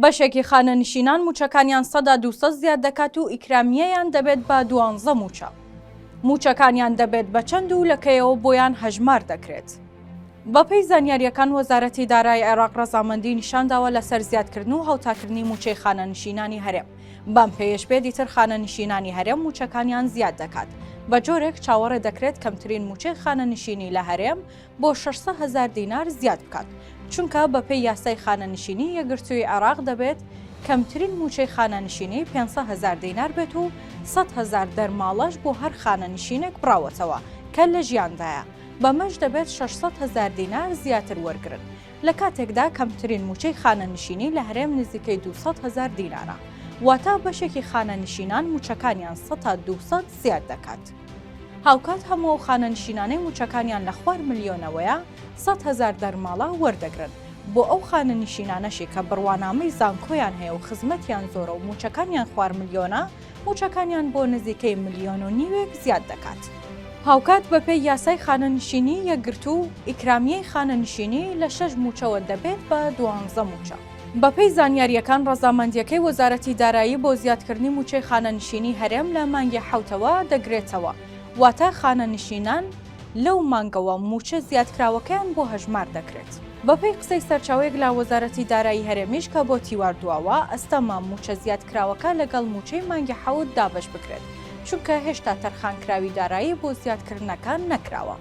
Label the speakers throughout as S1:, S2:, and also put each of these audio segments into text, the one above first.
S1: بەشێکی خانەنشینان موچەکانیان 200 زیاد دەکات و ئیکرامیەیان دەبێت بە 12 موچە. موچەکانیان دەبێت بە چەند و لەکەیەوە بۆیان هەژمار دەکرێت. بەپێی زانیاریەکان وەزارەتی دارایی عێراق ڕەزامەندی نیشانداوە لەسەر زیادکردن و هەوتاکردنی موچەی خانەنشینانی هەرێم. بەم پێیشبێ دیتر خانەنشینانی هەرێم موچەکانیان زیاد دەکات. بە جۆرێک چاوەڕێ دەکرێت کەمترین موچەی خانەنشینی لە هەرێم بۆ 600,000 دینار زیاد بکات. چونکە بەپێی یاسای خانەنشینی یەکگرتووی عێراق دەبێت کەمترین موچەی خانەنشینی 500,000 دینار بێت و 100,000 دەرماڵەش بۆ هەر خانەنشینێک بڕاوەتەوە کە لە ژیاندایە. بەمەش دەبێت 600,000 دینار زیاتر وەرگرن. لە کاتێکدا کەمترین موچەی خانەنشینی لە هەرێم نزیکەی 200,000 دینارە. واتە بەشێکی خانەنشینان موچەکانیان 100 تا 200 زیاد دەکات. هاوکات هەموو خانەنشینانەی موچەکانیان لە خوار ملیۆنەوەیە 100,000 دەرماڵە وەردەگرن. بۆ ئەو خانەنشینانەشی کە بڕوانامەی زانکۆیان هەیە و خزمەتیان زۆرە و موچەکانیان خوار ملیۆنە، موچەکانیان بۆ نزیکەی 1.5 ملیۆن زیاد دەکات. هاوکات بەپێی یاسای خانەنشینی یەکگرتوو ئیکرامیەی خانەنشینی لە 6 موچەوە دەبێت بە 12 موچە. بەپێی زانیاریەکان ڕەزامەندیەکەی وەزارەتی دارایی بۆ زیادکردنی موچەی خانەنشینی هەرێم لە مانگی 7ەوە دەگرێتەوە. واتە خانەنشینان لەو مانگەوە موچە زیادکراوەکەیان بۆ هەژمار دەکرێت. بەپێی قسەی سەرچاوەیەک لە وەزارەتی دارایی هەرێمیش کە بۆ تیواردووەوە ئەستەما موچە زیادکراوەکە لەگەڵ موچەی مانگی 7 دابەش بکرێت. چونکە هێشتا تەرخانکراوی دارایی بۆ زیادکردنەکان نەکراوە.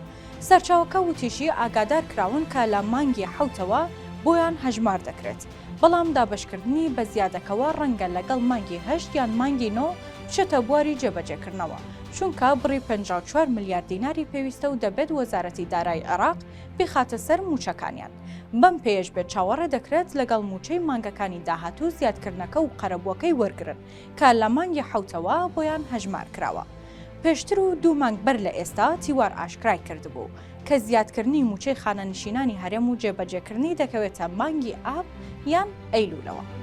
S1: سەرچاوەکە وتیشی ئاگادار کراون کە لە مانگی 7ەوە بۆیان هەژمار دەکرێت. بەڵام دابشکردنی بە زیادەکەوە ڕەنگە لەگەڵ مانگی 8 یان مانگی 9 بچێتە بواری جێبەجێکردنەوە. چونکە بڕی 54 ملیارد دیناری پێویستە و دەبێت وەزارەتی دارایی عێراق بخاتە سەر موچەکانیان. بەم پێش بێت چاوەڕێ دەکرێت لەگەڵ موچەی مانگەکانی داهاتوو زیادکردنەکە و قەرەبووەکەی وەرگرن کە لە مانگی 7ەوە بۆیان هەژمار کراوە. پێشتر و 2 مانگ بەر لە ئێستا تیوار ئاشکرای کردبوو کە زیادکردنی موچەی خانەنشینانی هەرێم و جێبەجێکردنی دەکەوێتە مانگی ئاب یان ئەیلولەوە.